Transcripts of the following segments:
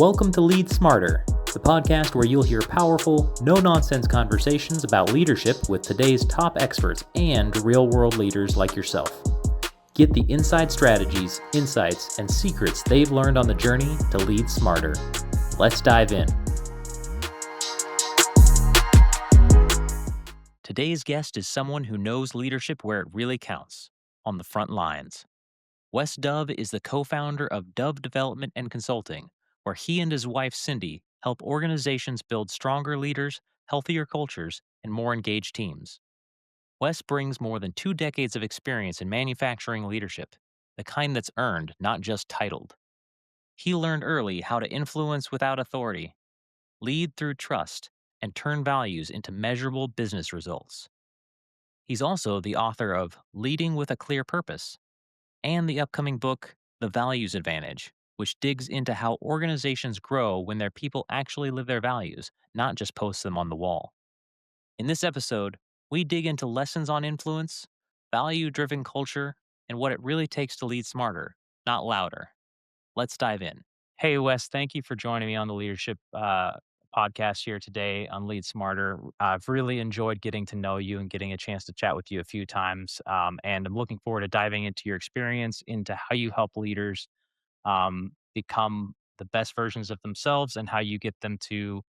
Welcome to Lead Smarter, the podcast where you'll hear powerful, no-nonsense conversations about leadership with today's top experts and real-world leaders like yourself. Get the inside strategies, insights, and secrets they've learned on the journey to lead smarter. Let's dive in. Today's guest is someone who knows leadership where it really counts, on the front lines. Wes Dove is the co-founder of Dove Development and Consulting, where he and his wife Cindy help organizations build stronger leaders, healthier cultures, and more engaged teams. Wes brings more than 2 decades of experience in manufacturing leadership, the kind that's earned, not just titled. He learned early how to influence without authority, lead through trust, and turn values into measurable business results. He's also the author of Leading with a Clear Purpose and the upcoming book, The Values Advantage, which digs into how organizations grow when their people actually live their values, not just post them on the wall. In this episode, we dig into lessons on influence, value driven culture, and what it really takes to lead smarter, not louder. Let's dive in. Hey, Wes, thank you for joining me on the leadership podcast here today on Lead Smarter. I've really enjoyed getting to know you and getting a chance to chat with you a few times. And I'm looking forward to diving into your experience, into how you help leaders become the best versions of themselves and how you get them to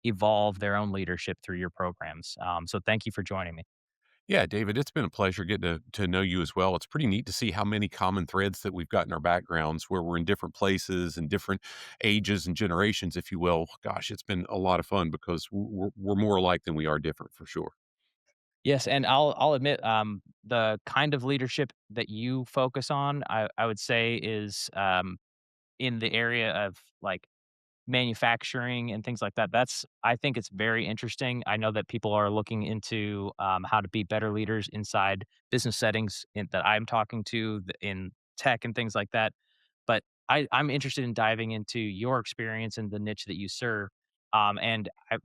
evolve their own leadership through your programs. So thank you for joining me. Yeah, David, it's been a pleasure getting to know you as well. It's pretty neat to see how many common threads that we've got in our backgrounds where we're in different places and different ages and generations, if you will. Gosh, it's been a lot of fun because we're more alike than we are different for sure. Yes, and I'll admit, the kind of leadership that you focus on, I would say is in the area of like manufacturing and things like that. That's I think it's very interesting. I know that people are looking into how to be better leaders inside business settings that I'm talking to in tech and things like that. But I'm interested in diving into your experience and the niche that you serve.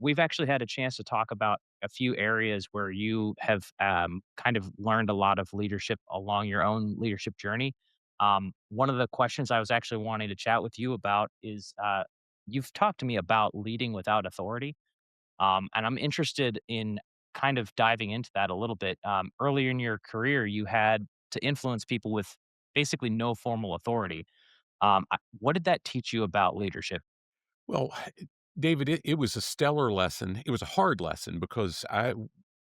We've actually had a chance to talk about a few areas where you have kind of learned a lot of leadership along your own leadership journey. One of the questions I was actually wanting to chat with you about is you've talked to me about leading without authority. And I'm interested in kind of diving into that a little bit. Earlier in your career, you had to influence people with basically no formal authority. What did that teach you about leadership? Well, David, it was a stellar lesson. It was a hard lesson because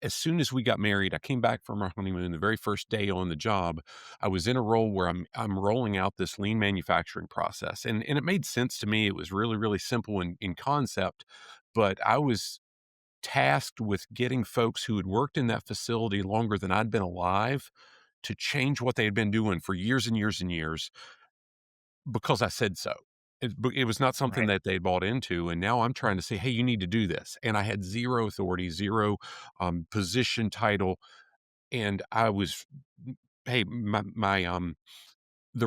as soon as we got married, I came back from our honeymoon. The very first day on the job, I was in a role where I'm rolling out this lean manufacturing process, and it made sense to me. It was really simple in concept, but I was tasked with getting folks who had worked in that facility longer than I'd been alive to change what they had been doing for years and years and years because I said so. It was not something Right. that they bought into, and now I'm trying to say, "Hey, you need to do this." And I had 0 authority, 0, position, title, and I was hey, the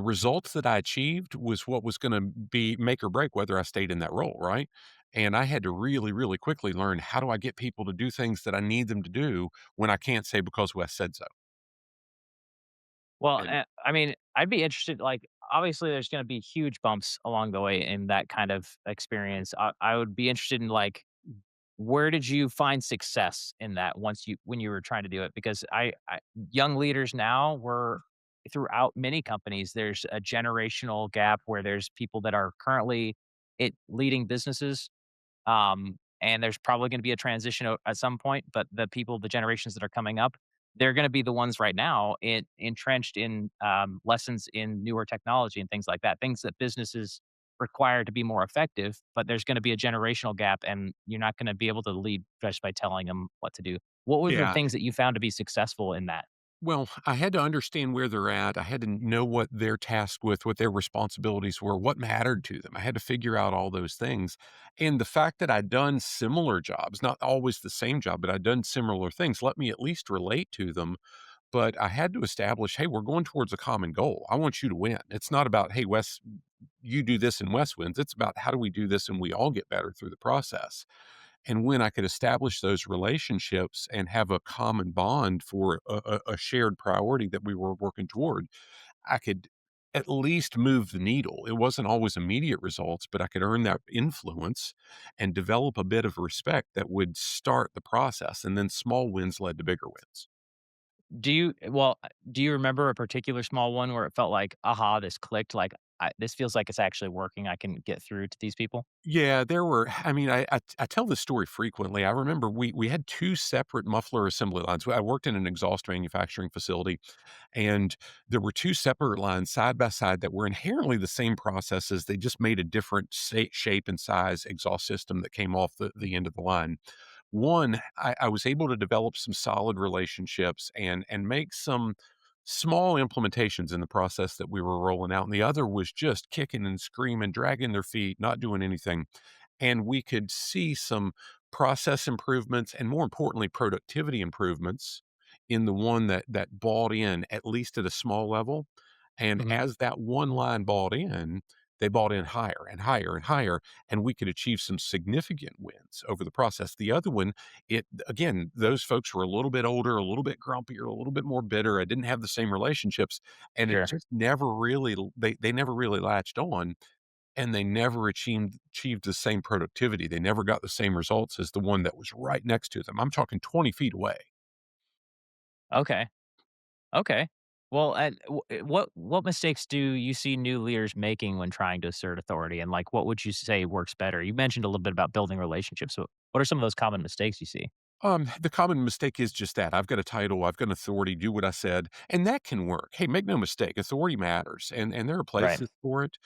results that I achieved was what was gonna be make or break whether I stayed in that role, right? And I had to really quickly learn, how do I get people to do things that I need them to do when I can't say because Wes said so? Well, And I mean, I'd be interested. Like, obviously, there's going to be huge bumps along the way in that kind of experience. I would be interested in like, where did you find success in that when you were trying to do it? Because young leaders now were throughout many companies. There's a generational gap where there's people that are currently leading businesses and there's probably going to be a transition at some point, but the generations that are coming up, they're going to be the ones right now entrenched in lessons in newer technology and things like that, things that businesses require to be more effective. But there's going to be a generational gap, and you're not going to be able to lead just by telling them what to do. What were the yeah. things that you found to be successful in that? Well, I had to understand where they're at. I had to know what they're tasked with, what their responsibilities were, what mattered to them. I had to figure out all those things. And the fact that I'd done similar jobs, not always the same job, but I'd done similar things, let me at least relate to them. But I had to establish, hey, we're going towards a common goal. I want you to win. It's not about, hey, Wes, you do this and Wes wins. It's about how do we do this and we all get better through the process. And when I could establish those relationships and have a common bond for a shared priority that we were working toward, I could at least move the needle. It wasn't always immediate results, but I could earn that influence and develop a bit of respect that would start the process. And then small wins led to bigger wins. Do you remember a particular small one where it felt like, "Aha, this clicked, like, this feels like it's actually working, I can get through to these people?" Yeah, there were I mean, I tell this story frequently. I remember we had 2 separate muffler assembly lines. I worked in an exhaust manufacturing facility, and there were 2 separate lines side by side that were inherently the same processes. They just made a different shape and size exhaust system that came off the end of the line. One, I was able to develop some solid relationships and make some small implementations in the process that we were rolling out, and the other was just kicking and screaming, dragging their feet, not doing anything, and we could see some process improvements and, more importantly, productivity improvements in the one that bought in, at least at a small level, and Mhm. as that one line bought in, they bought in higher and higher and higher, and we could achieve some significant wins over the process. The other one, it again, those folks were a little bit older, a little bit grumpier, a little bit more bitter. I didn't have the same relationships, and it Sure. just never really they never really latched on, and they never achieved the same productivity. They never got the same results as the one that was right next to them. I'm talking 20 feet away. Okay. Okay. Well, and what mistakes do you see new leaders making when trying to assert authority, and, like, what would you say works better? You mentioned a little bit about building relationships, so what are some of those common mistakes you see? The common mistake is just that. I've got a title, I've got an authority, do what I said, and that can work. Hey, make no mistake, authority matters, and there are Right. places for it,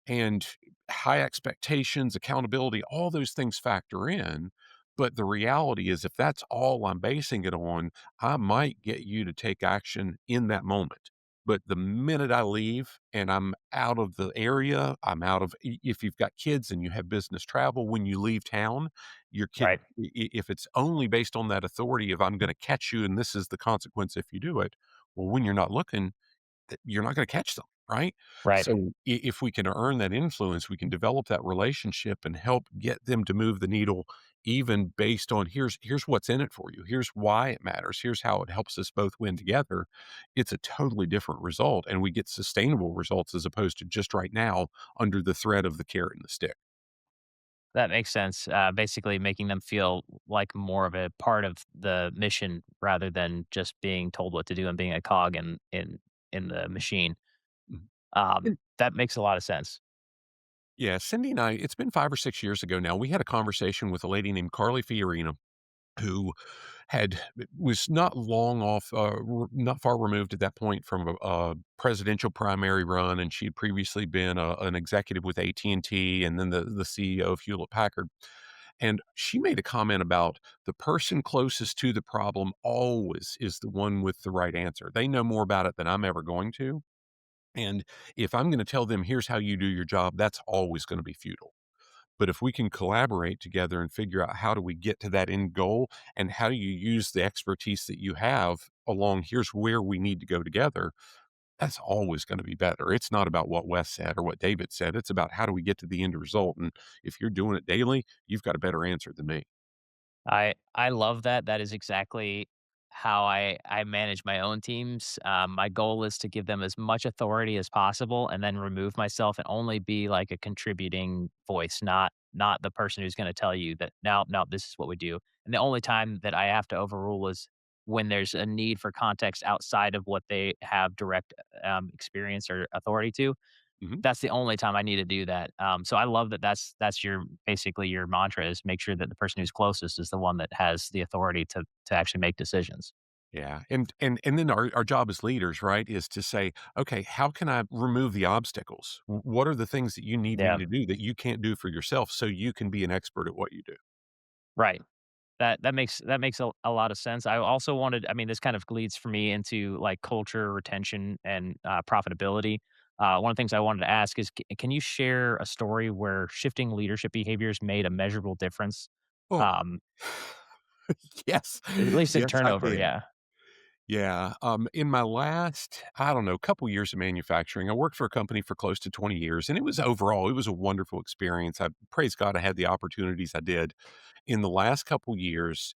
and high expectations, accountability, all those things factor in. But the reality is, if that's all I'm basing it on, I might get you to take action in that moment. But the minute I leave and I'm out of the area, I'm out of, if you've got kids and you have business travel, when you leave town, your kid, Right. if it's only based on that authority, if I'm going to catch you and this is the consequence if you do it, well, when you're not looking, that you're not gonna catch them, right? Right. So, if we can earn that influence, we can develop that relationship and help get them to move the needle even based on, "Here's what's in it for you. Here's why it matters. Here's how it helps us both win together." It's a totally different result, and we get sustainable results as opposed to just right now under the threat of the carrot and the stick. That makes sense. Basically making them feel like more of a part of the mission rather than just being told what to do and being a cog in the machine. Mhm. And That makes a lot of sense. yeah, Cindy and I, it's been 5 or 6 years ago now, we had a conversation with a lady named Carly Fiorina who had was not long off, not far removed at that point from a presidential primary run, and she had previously been an executive with AT&T and T, and then the CEO of Hewlett Packard. And she made a comment about the person closest to the problem always is the one with the right answer. They know more about it than I'm ever going to. And if I'm going to tell them, here's how you do your job, that's always going to be futile. But if we can collaborate together and figure out how do we get to that end goal and how do you use the expertise that you have along here's where we need to go together, that's always going to be better. It's not about what Wes said or what David said. It's about how do we get to the end result. And if you're doing it daily, you've got a better answer than me. I love that. That is exactly how I manage my own teams. My goal is to give them as much authority as possible, and then remove myself and only be like a contributing voice, not the person who's going to tell you that now, no, this is what we do. And the only time that I have to overrule is when there's a need for context outside of what they have direct experience or authority to. Mhm. That's the only time I need to do that. So I love that that's your basically your mantra is make sure that the person who's closest is the one that has the authority to actually make decisions. Yeah, and then our job as leaders, right, is to say, "Okay, how can I remove the obstacles? What are the things that you need me Yeah. to do that you can't do for yourself so you can be an expert at what you do?" Right. That makes a lot of sense. I also wanted I mean, this kind of leads for me into, like, culture, retention, and, profitability. One of the things I wanted to ask is, can you share a story where shifting leadership behaviors made a measurable difference? Oh, Um, yes. at least in Yes, I turnover, can. yeah. Yeah, in my last, I don't know, couple years of manufacturing, I worked for a company for close to 20 years, and it was overall, it was a wonderful experience. I praise God I had the opportunities I did. In the last couple years,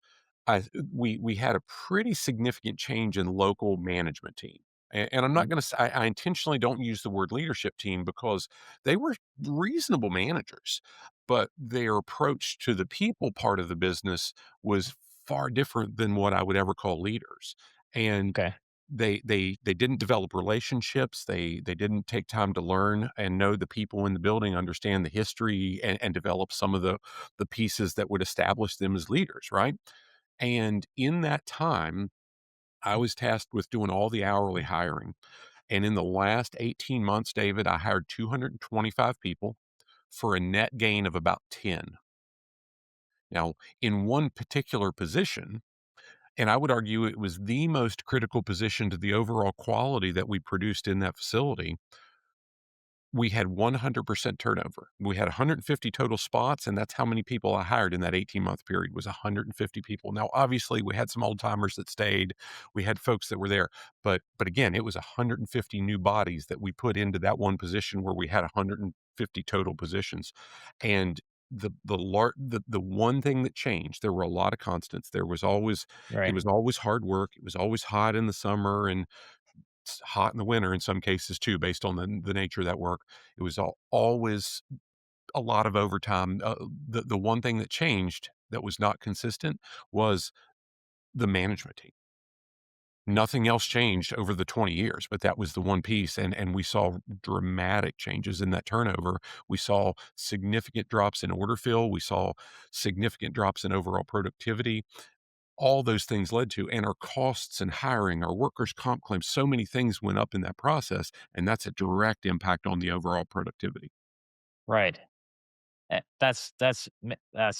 I we had a pretty significant change in local management team, And I'm not Mhm. going to say I intentionally don't use the word leadership team because they were reasonable managers, but their approach to the people part of the business was far different than what I would ever call leaders. And Okay. they didn't develop relationships. They didn't take time to learn and know the people in the building, understand the history, and develop some of the pieces that would establish them as leaders, right? And in that time, I was tasked with doing all the hourly hiring. And in the last 18 months, David, I hired 225 people for a net gain of about 10. Now, in one particular position, and I would argue it was the most critical position to the overall quality that we produced in that facility, we had 100% turnover. We had 150 total spots, and that's how many people I hired in that 18-month period was 150 people. Now, obviously, we had some old timers that stayed. We had folks that were there, but again, it was 150 new bodies that we put into that one position where we had 150 total positions. And the one thing that changed, there were a lot of constants. It Right. was always hard work. It was always hot in the summer and it's hot in the winter in some cases too, based on the nature of that work. It was always a lot of overtime. The one thing that changed that was not consistent was the management team. Nothing else changed over the 20 years, but that was the one piece, and we saw dramatic changes in that turnover. We saw significant drops in order fill. We saw significant drops in overall productivity. All those things led to and our costs and hiring, our workers' comp claims, so many things went up in that process, and that's a direct impact on the overall productivity. Right. That's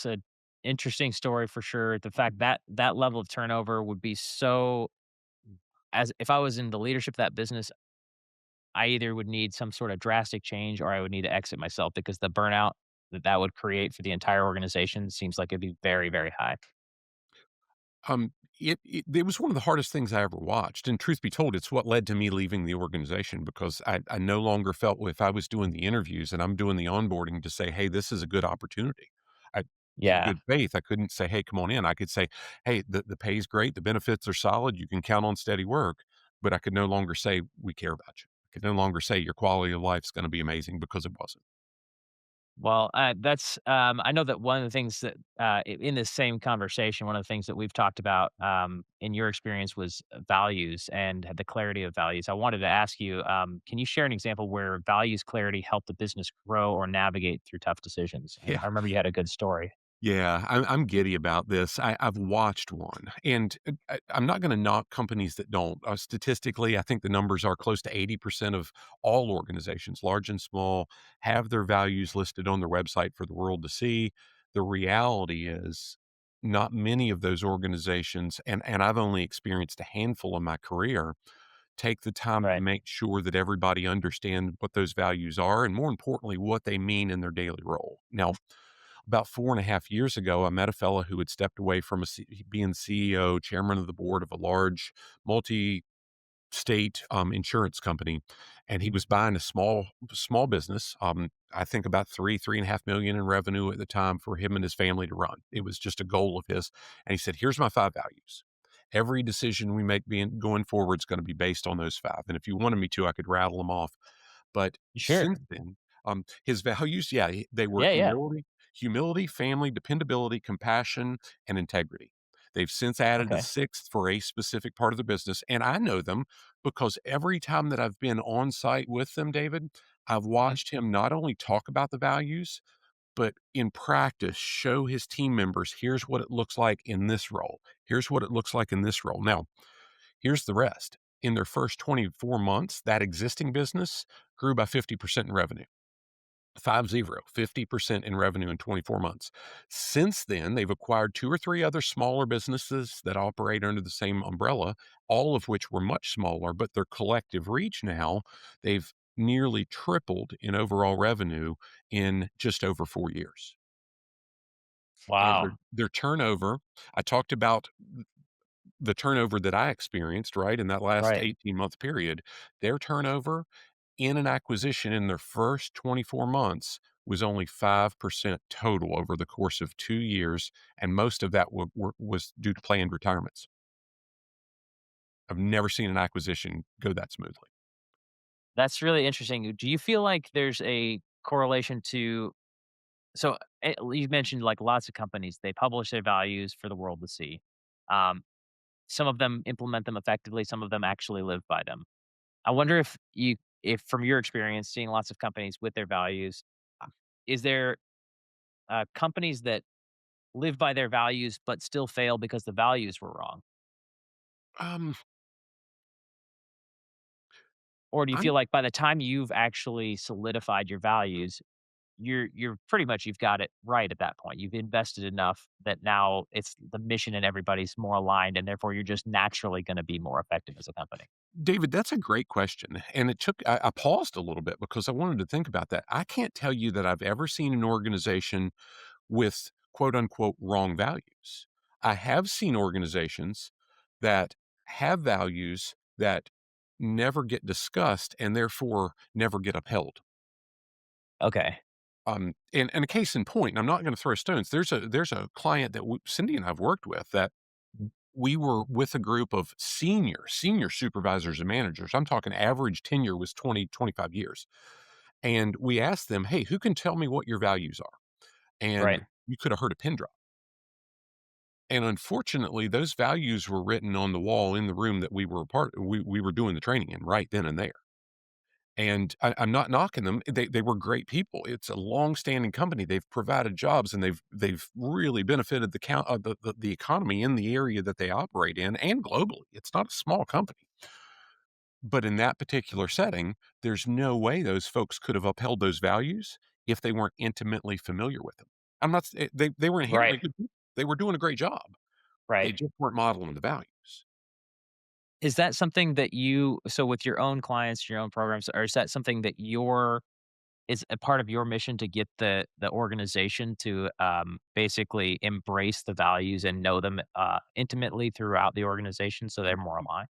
a interesting story for sure. The fact that that level of turnover would be so, as if I was in the leadership of that business, I either would need some sort of drastic change or I would need to exit myself because the burnout that that would create for the entire organization seems like it'd be very, very high. Um, it was one of the hardest things I ever watched, and truth be told, it's what led to me leaving the organization because I no longer felt if I was doing the interviews and I'm doing the onboarding to say, "Hey, this is a good opportunity." I in Yeah. good faith, I couldn't say, "Hey, come on in." I could say, "Hey, the pay's great, the benefits are solid, you can count on steady work," but I could no longer say, "We care about you." I could no longer say, "Your quality of life is gonna be amazing," because it wasn't. Well, that's I know that one of the things that in this same conversation, one of the things that we've talked about in your experience was values and the clarity of values. I wanted to ask you, can you share an example where values clarity helped the business grow or navigate through tough decisions? Yeah. I remember you had a good story. Yeah, I'm giddy about this. I've watched one, and I'm not going to knock companies that don't. Statistically, I think the numbers are close to 80% of all organizations, large and small, have their values listed on their website for the world to see. The reality is, not many of those organizations, and I've only experienced a handful in my career, take the time to Right. make sure that everybody understand what those values are, and more importantly, what they mean in their daily role. Now, about 4.5 years ago, I met a fellow who had stepped away from being CEO, chairman of the board of a large multi state insurance company, and he was buying a small business. I think about 3.5 million in revenue at the time for him and his family to run. It was just a goal of his, and he said, "Here's my 5 values. Every decision we make being going forward is going to be based on those five. And if you wanted me to, I could rattle them off." But Sure. since then, his values, yeah, they were Yeah. Yeah. humility, family, dependability, compassion, and integrity. They've since added a Okay. sixth for a specific part of the business, and I know them because every time that I've been on site with them, David, I've Mhm. watched him not only talk about the values, but in practice, show his team members, here's what it looks like in this role. Here's what it looks like in this role. Now, here's the rest. In their first 24 months, that existing business grew by 50% in revenue. 50% in revenue in 24 months. Since then, they've acquired two or three other smaller businesses that operate under the same umbrella, all of which were much smaller, but their collective reach now, they've nearly tripled in overall revenue in just over 4 years. And Wow. their turnover, I talked about the turnover that I experienced, right, in that last Right. 18-month period. Their turnover in an acquisition in their first 24 months was only 5% total over the course of 2 years, and most of that was due to planned retirements. I've never seen an acquisition go that smoothly. That's really interesting. Do you feel like there's a correlation to so, you mentioned, like, lots of companies, they publish their values for the world to see. Um, some of them implement them effectively, some of them actually live by them. I wonder if from your experience seeing lots of companies with their values, uh, is there, companies that live by their values but still fail because the values were wrong? Um, Or do you I'm feel like by the time you've actually solidified your values, you're pretty much you've got it right at that point. You've invested enough that now it's the mission and everybody's more aligned, and therefore you're just naturally gonna be more effective as a company. David, that's a great question. And I paused a little bit because I wanted to think about that. I can't tell you that I've ever seen an organization with quote unquote wrong values. I have seen organizations that have values that never get discussed and therefore never get upheld. Okay. And a case in point, and I'm not going to throw stones. There's a client that Cindy and I've worked with that we were with a group of senior supervisors and managers. I'm talking average tenure was 20 to 25 years. And we asked them, hey, who can tell me what your values are? And Right. you could have heard a pin drop. And unfortunately, those values were written on the wall in the room that we were doing the training in right then and there. And I'm not knocking them. They were great people. It's a long-standing company. They've provided jobs and they've really benefited the economy in the area that they operate in and globally. It's not a small company. But in that particular setting, there's no way those folks could have upheld those values if they weren't intimately familiar with them. I'm not s they were Right. inherently good people. They were doing a great job. They Right. just weren't modeling the values. Is that something that you so with your own clients, your own programs, or is that something that is a part of your mission to get the organization to, basically embrace the values and know them, intimately throughout the organization so they're more aligned?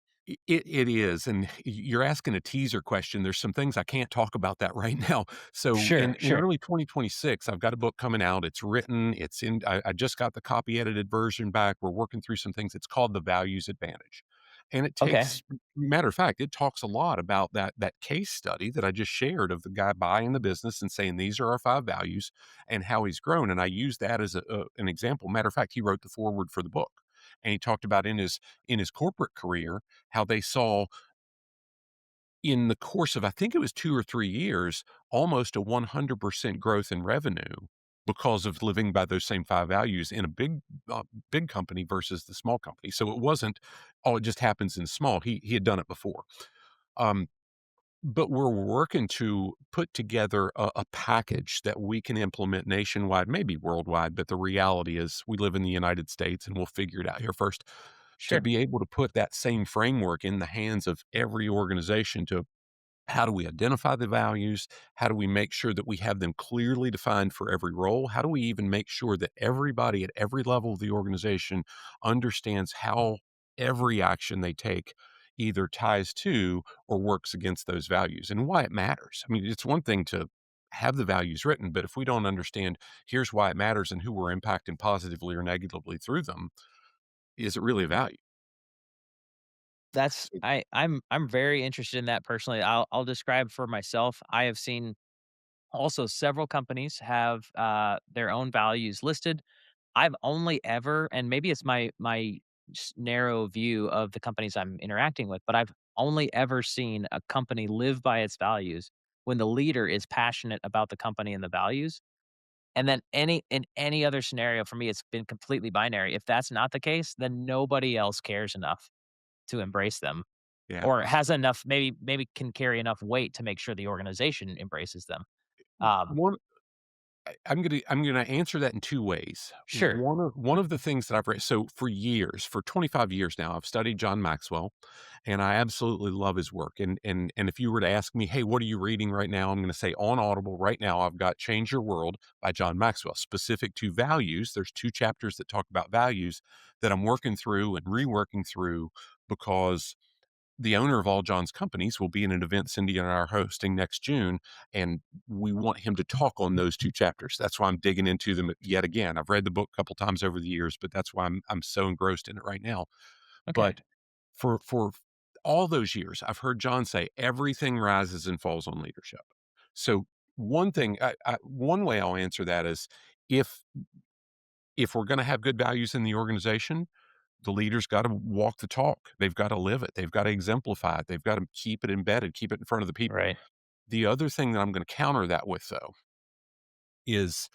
It is, and you're asking a teaser question. There's some things I can't talk about that right now. So Sure, in sure. early 2026, I've got a book coming out. It's written. I just got the copy edited version back. We're working through some things. It's called The Values Advantage. And it Okay. takes matter of fact, it talks a lot about that case study that I just shared of the guy buying the business and saying these are our 5 values and how he's grown. And I use that as an example. Matter of fact, he wrote the foreword for the book. And he talked about in his corporate career how they saw in the course of, I think it was 2 or 3 years, almost a 100% growth in revenue because of living by those same 5 values in a big company versus the small company. So it wasn't, "Oh, it just happens in small." He had done it before. Um, but we're working to put together a package that we can implement nationwide, maybe worldwide, but the reality is we live in the United States, and we'll figure it out here first, to Sure. be able to put that same framework in the hands of every organization to how do we identify the values? How do we make sure that we have them clearly defined for every role? How do we even make sure that everybody at every level of the organization understands how every action they take either ties to or works against those values and why it matters? I mean, it's one thing to have the values written, but if we don't understand here's why it matters and who we're impacting positively or negatively through them, is it really a value? That's I'm very interested in that personally. I'll describe for myself. I have seen also several companies have, their own values listed. I've only ever and maybe it's my narrow view of the companies I'm interacting with, but I've only ever seen a company live by its values when the leader is passionate about the company and the values. And then in any other scenario for me, it's been completely binary. If that's not the case, then nobody else cares enough to embrace them Yeah. or has enough maybe can carry enough weight to make sure the organization embraces them. Um, One I'm gonna answer that in 2 ways. sure, One of the things that I've read, so for years, for 25 years now, I've studied John Maxwell, and I absolutely love his work, and if you were to ask me, "Hey, what are you reading right now?" I'm gonna say on Audible right now, I've got Change Your World by John Maxwell, specific to values. There's 2 chapters that talk about values that I'm working through and reworking through because the owner of all John's companies will be in an event Cindy and I are hosting next June, and we want him to talk on those 2 chapters. That's why I'm digging into them yet again. I've read the book a couple times over the years, but that's why I'm so engrossed in it right now. okay, But For all those years, I've heard John say everything rises and falls on leadership. So one way I'll answer that is if if we're going to have good values in the organization, the leaders got to walk the talk. They've got to live it. They've got to exemplify it. They've got to keep it embedded, keep it in front of the people. Right. The other thing that I'm going to counter that with, though, is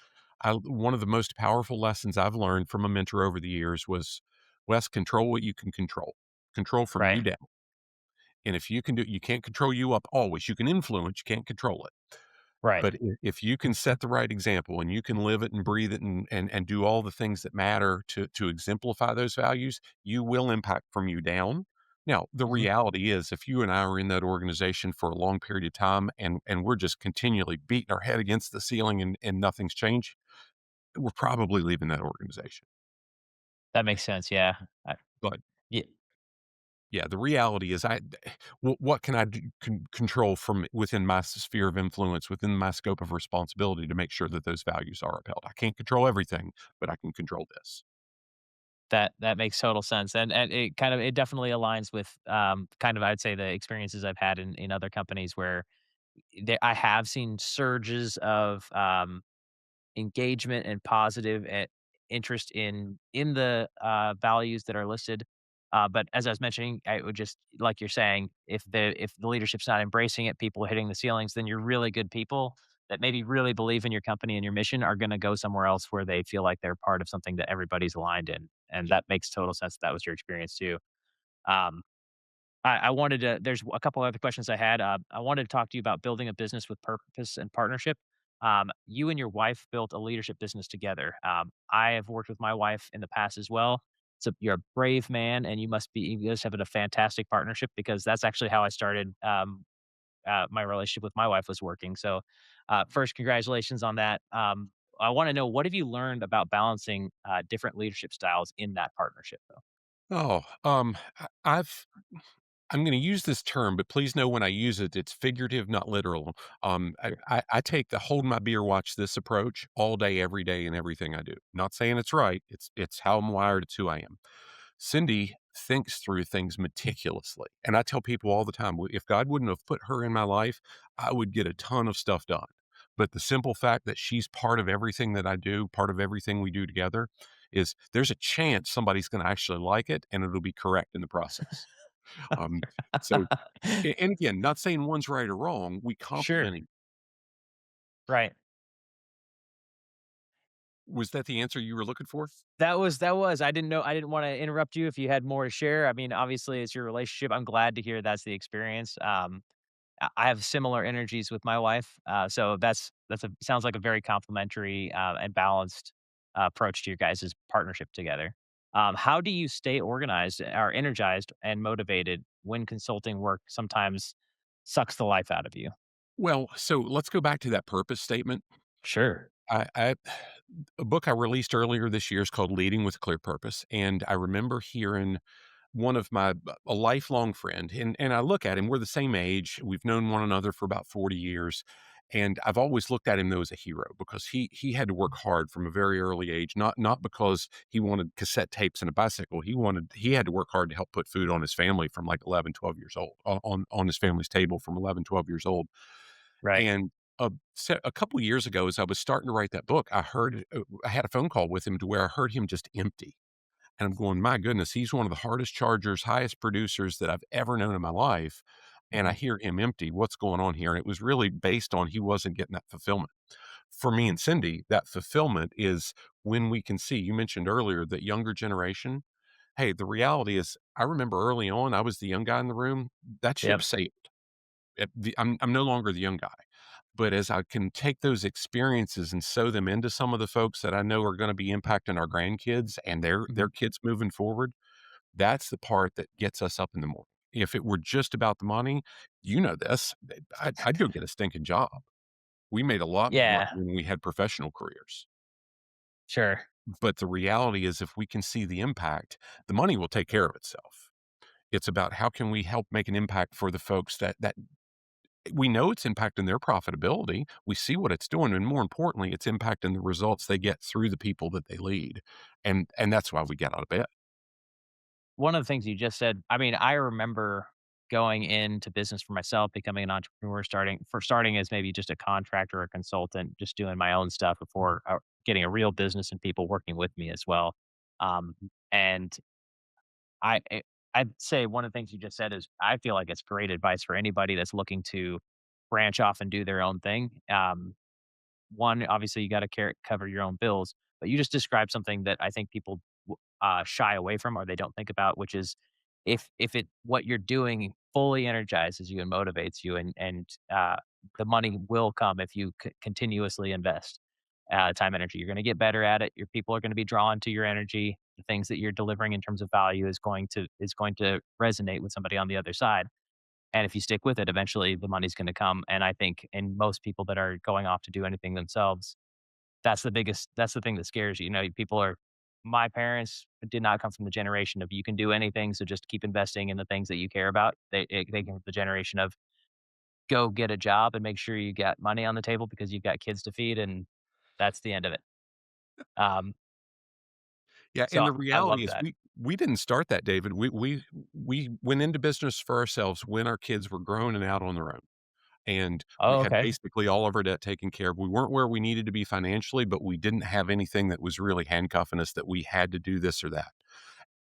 one of the most powerful lessons I've learned from a mentor over the years was, Wes, control what you can control. Control from you Right. down. And if you can do, you can't control you up always. You can influence, you can't control it. Right. But if you can set the right example and you can live it and breathe it and do all the things that matter to exemplify those values, you will impact from you down. Now, the Mhm. reality is if you and I are in that organization for a long period of time and we're just continually beating our head against the ceiling and nothing's changed, we're probably leaving that organization. That makes sense. Yeah. But Yeah. yeah, the reality is what can I do, control from within my sphere of influence, within my scope of responsibility to make sure that those values are upheld? I can't control everything, but I can control this. That makes total sense, and it definitely aligns with, kind of, I'd say, the experiences I've had in other companies where I have seen surges of, engagement and positive interest in the values that are listed. But as I was mentioning, I would just like you're saying, if the leadership's not embracing it, people are hitting the ceilings, then you're really good people that maybe really believe in your company and your mission are going to go somewhere else where they feel like they're part of something that everybody's aligned in, and that makes total sense. That was your experience too. Um, I wanted to there's a couple other questions I had. I wanted to talk to you about building a business with purpose and partnership. You and your wife built a leadership business together. I have worked with my wife in the past as well. You're a brave man, and you guys have a fantastic partnership because that's actually how I started. My relationship with my wife was working. So, first, congratulations on that. I want to know, what have you learned about balancing different leadership styles in that partnership, though? Oh, I'm going to use this term, but please know when I use it, it's figurative, not literal. Sure. I take the hold my beer, watch this approach all day, every day, in everything I do. Not saying it's right. It's how I'm wired. It's who I am. Cindy thinks through things meticulously. And I tell people all the time, if God wouldn't have put her in my life, I would get a ton of stuff done. But the simple fact that she's part of everything that I do, part of everything we do together, is there's a chance somebody's going to actually like it and it'll be correct in the process. Um, so, and again, not saying one's right or wrong, we Sure. complement each. Right. Was that the answer you were looking for? That was. I didn't wanna interrupt you if you had more to share. I mean, obviously, it's your relationship. I'm glad to hear that's the experience. I have similar energies with my wife, so that's a sounds like a very complimentary, and balanced, approach to your guys' partnership together. How do you stay organized or energized and motivated when consulting work sometimes sucks the life out of you? Well, so let's go back to that purpose statement. Sure. I a book I released earlier this year is called Leading with Clear Purpose, and I remember hearing one of my a lifelong friend, and I look at him, we're the same age, we've known one another for about 40 years, and I've always looked at him, though, as a hero because he had to work hard from a very early age, not because he wanted cassette tapes and a bicycle, he had to work hard to help put food on his family from, like, 11, 12 years old, on his family's table from 11, 12 years old, Right. and a couple years ago, as I was starting to write that book, I had a phone call with him to where I heard him just empty. And I'm going, my goodness, he's one of the hardest chargers, highest producers that I've ever known in my life. And I Mhm. hear him empty. What's going on here? And it was really based on he wasn't getting that fulfillment. For me and Cindy, that fulfillment is when we can see, you mentioned earlier that younger generation. Hey, the reality is, I remember early on, I was the young guy in the room. That ship Yep. sailed. I'm no longer the young guy. But as I can take those experiences and sew them into some of the folks that I know are going to be impacting our grandkids and their Mhm. kids moving forward, that's the part that gets us up in the morning. If it were just about the money, you know this, I'd go get a stinking job. We made a lot more money Yeah. when we had professional careers. Sure. But the reality is if we can see the impact, the money will take care of itself. It's about how can we help make an impact for the folks that we know it's impacting their profitability. We see what it's doing, and more importantly, it's impacting the results they get through the people that they lead, and that's why we get out of bed. one of the things you just said, I mean, I remember going into business for myself, becoming an entrepreneur, starting as maybe just a contractor or a consultant, just doing my own stuff before getting a real business and people working with me as well. Um, and I, I- I'd say one of the things you just said is I feel like it's great advice for anybody that's looking to branch off and do their own thing. One, obviously, you got to cover your own bills, but you just described something that I think people shy away from or they don't think about, which is if it what you're doing fully energizes you and motivates you, and the money will come if you continuously invest time, energy. You're going to get better at it. Your people are going to be drawn to your energy. The things that you're delivering in terms of value is going to resonate with somebody on the other side. And if you stick with it, eventually the money's going to come. And I think in most people that are going off to do anything themselves, that's the thing that scares you. You know, people are my parents did not come from the generation of you can do anything, so just keep investing in the things that you care about. They came from the generation of go get a job and make sure you got money on the table because you've got kids to feed, and that's the end of it. Um, Yeah, and so the I reality love is that. we didn't start that, David. We went into business for ourselves when our kids were grown and out on their own, and we Oh, had okay. basically all of our debt taken care of. We weren't where we needed to be financially, but we didn't have anything that was really handcuffing us that we had to do this or that.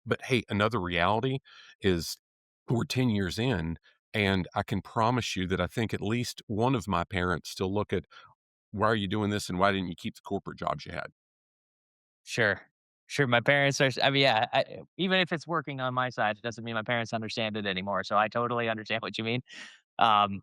But hey, another reality is we're 10 years in, and I can promise you that I think at least one of my parents still look at, "Why are you doing this, and why didn't you keep the corporate jobs you had?" Sure. Sure. My parents are, I mean, yeah, even if it's working on my side, it doesn't mean my parents understand it anymore. So I totally understand what you mean. Um,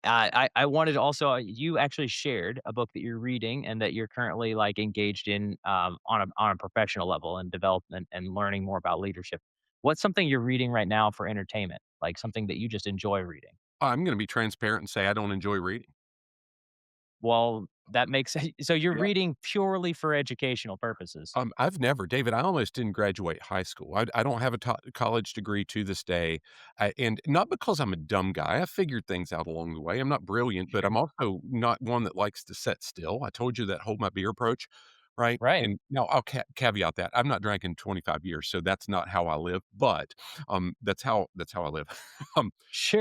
I wanted to also you actually shared a book that you're reading and that you're currently, like, engaged in, on a professional level and development and learning more about leadership. What's something you're reading right now for entertainment? Like, something that you just enjoy reading? I'm gonna be transparent and say I don't enjoy reading. Well, that makes so you're reading purely for educational purposes. I've never David, I almost didn't graduate high school. I don't have a college degree to this day, and not because I'm a dumb guy. I figured things out along the way. I'm not brilliant, but Sure. I'm also not one that likes to sit still. I told you that hold my beer approach, right? Right. And now I'll caveat that. I've not drank in 25 years, so that's not how I live, but, that's how I live. Um,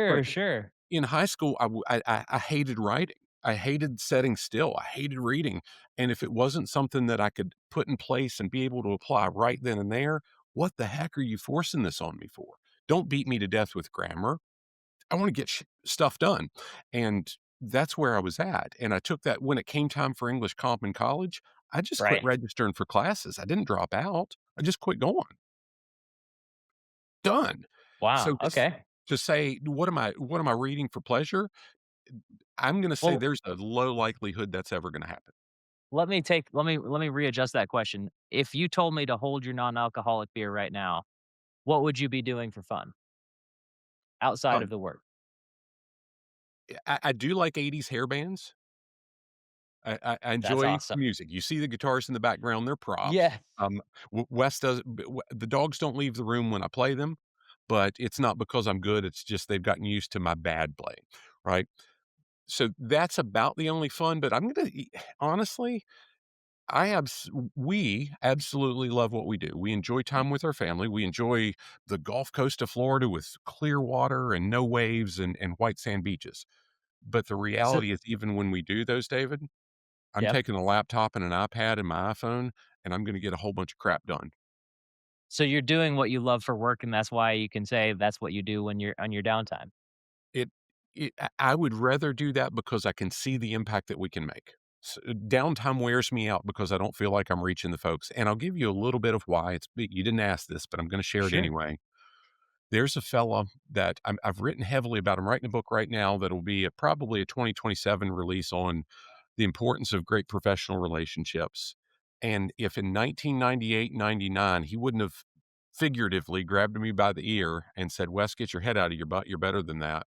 but Sure, sure. in high school, I hated writing. I hated sitting still. I hated reading, and if it wasn't something that I could put in place and be able to apply right then and there, what the heck are you forcing this on me for? Don't beat me to death with grammar. I wanna get stuff done, and that's where I was at, and I took that when it came time for English Comp in college, I just quit Right. registering for classes. I didn't drop out. I just quit going. Done. Wow, So okay. to say, what am I reading for pleasure? I'm gonna say Well, there's a low likelihood that's ever gonna happen. let me readjust that question. If you told me to hold your non-alcoholic beer right now, what would you be doing for fun outside of Um, the work? I do like '80s hair bands. I That's enjoy awesome. music. You see the guitars in the background, they're props. Yes. Wes does the dogs don't leave the room when I play them, but it's not because I'm good, it's just they've gotten used to my bad playing, right? So that's about the only fun, but I'm gonna honestly, we absolutely love what we do. We enjoy time with our family. We enjoy the Gulf Coast of Florida with clear water and no waves and white sand beaches. But the So reality is even when we do those, David, I'm yep. taking a laptop and an iPad and my iPhone, and I'm gonna get a whole bunch of crap done. So you're doing what you love for work, and that's why you can say that's what you do when you're on your downtime. It I would rather do that because I can see the impact that we can make. Downtime wears me out because I don't feel like I'm reaching the folks, and I'll give you a little bit of why. You didn't ask this, but I'm gonna share it Sure. anyway. There's a fella that I've written heavily about. I'm writing a book right now that'll be probably a 2027 release on the importance of great professional relationships. And if in 1998, 99, he wouldn't have figuratively grabbed me by the ear and said, Wes, get your head out of your butt. You're better than that.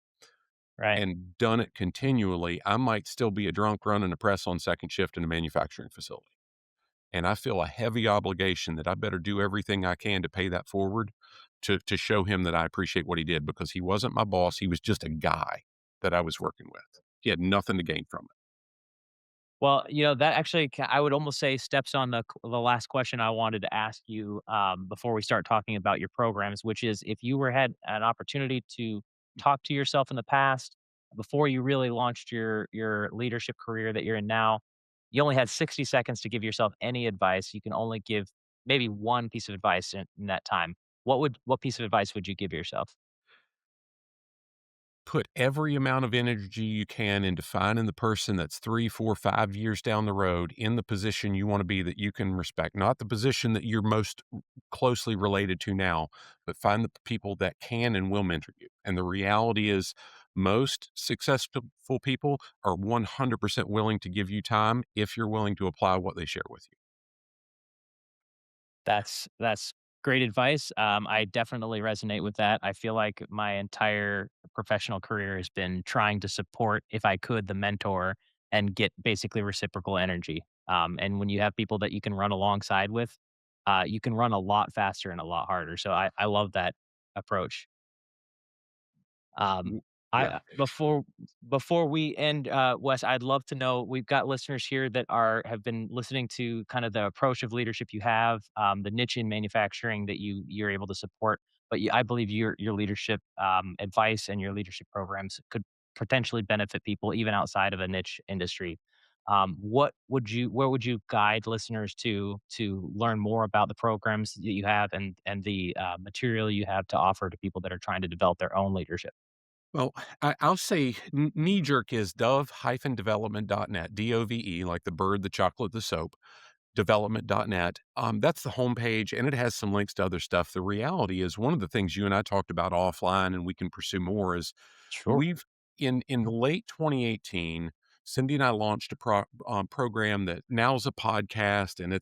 Right. And done it continually, I might still be a drunk running a press on second shift in a manufacturing facility. And I feel a heavy obligation that I better do everything I can to pay that forward to show him that I appreciate what he did because he wasn't my boss. He was just a guy that I was working with. He had nothing to gain from it. Well, that actually I would almost say steps on the last question I wanted to ask you before we start talking about your programs, which is if you were had an opportunity to talk to yourself in the past before you really launched your leadership career that you're in now, you only had 60 seconds to give yourself any advice. You can only give maybe one piece of advice in that time. What piece of advice would you give yourself? Put every amount of energy you can into finding the person that's 3, 4, 5 years down the road in the position you wanna be that you can respect, not the position that you're most closely related to now, but find the people that can and will mentor you, and the reality is most successful people are 100% willing to give you time if you're willing to apply what they share with you. That's great advice. I definitely resonate with that. I feel like my entire professional career has been trying to support, if I could, the mentor and get basically reciprocal energy. And when you have people that you can run alongside with, you can run a lot faster and a lot harder. So I love that approach. Um, Mm, I yeah. before we end, Wes, I'd love to know. We've got listeners here that have been listening to kind of the approach of leadership you have, the niche in manufacturing that you're able to support. But I believe your leadership advice and your leadership programs could potentially benefit people even outside of a niche industry. Where would you guide listeners to learn more about the programs that you have and the material you have to offer to people that are trying to develop their own leadership? Well, I'll say knee jerk is dove-development.net, DOVE, like the bird, the chocolate, the soap, development.net. That's the homepage and it has some links to other stuff. The reality is one of the things you and I talked about offline and we can pursue more is Sure. we've in late 2018, Cindy and I launched a program that now is a podcast and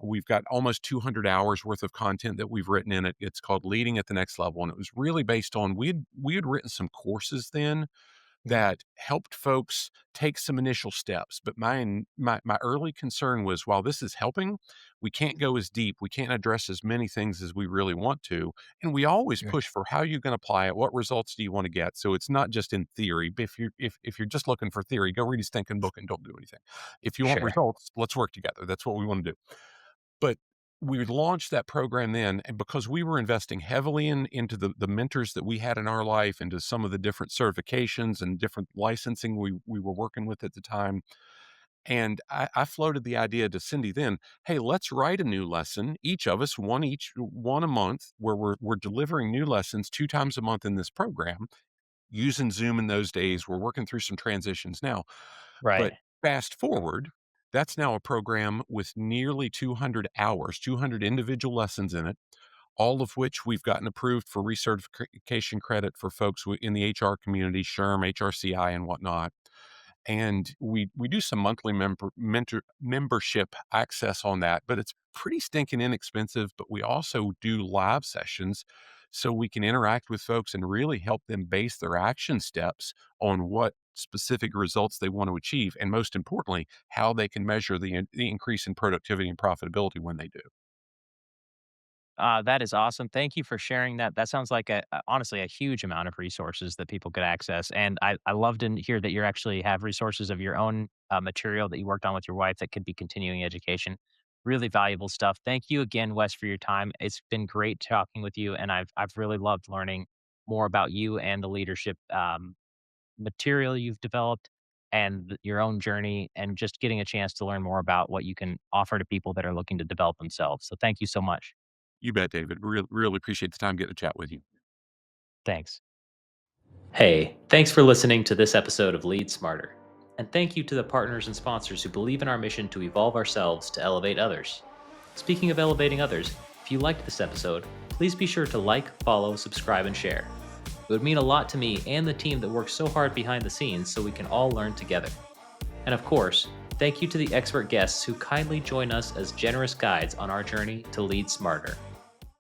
we've got almost 200 hours worth of content that we've written in it. It's called Leading at the Next Level. And it was really based on, we had written some courses then that helped folks take some initial steps. But my early concern was while this is helping, we can't go as deep. We can't address as many things as we really want to. And we always Sure. push for how you're going to apply it. What results do you want to get? So it's not just in theory. If you're just looking for theory, go read a stinking book and don't do anything. If you want Sure. results, let's work together. That's what we want to do. But we launched that program then, and because we were investing heavily into the mentors that we had in our life, into some of the different certifications and different licensing we were working with at the time, and I floated the idea to Cindy then, "Hey, let's write a new lesson, each of us, one a month, where we're delivering new lessons 2 times a month in this program, using Zoom in those days. We're working through some transitions now. But Right. fast forward, that's now a program with nearly 200 hours, 200 individual lessons in it, all of which we've gotten approved for recertification credit for folks in the HR community, SHRM, HRCI, and whatnot. And we do some monthly membership access on that, but it's pretty stinking inexpensive. But we also do live sessions so we can interact with folks and really help them base their action steps on what specific results they want to achieve, and most importantly, how they can measure the increase in productivity and profitability when they do. That is awesome. Thank you for sharing that. That sounds like honestly a huge amount of resources that people could access. And I love to hear that you actually have resources of your own material that you worked on with your wife that could be continuing education. Really valuable stuff. Thank you again, Wes, for your time. It's been great talking with you, and I've really loved learning more about you and the leadership material you've developed and your own journey, and just getting a chance to learn more about what you can offer to people that are looking to develop themselves. So thank you so much. You bet, David. Really appreciate the time getting to chat with you. Thanks. Hey, thanks for listening to this episode of Lead Smarter. And thank you to the partners and sponsors who believe in our mission to evolve ourselves to elevate others. Speaking of elevating others, if you liked this episode, please be sure to like, follow, subscribe, and share. It would mean a lot to me and the team that works so hard behind the scenes so we can all learn together. And of course, thank you to the expert guests who kindly join us as generous guides on our journey to lead smarter.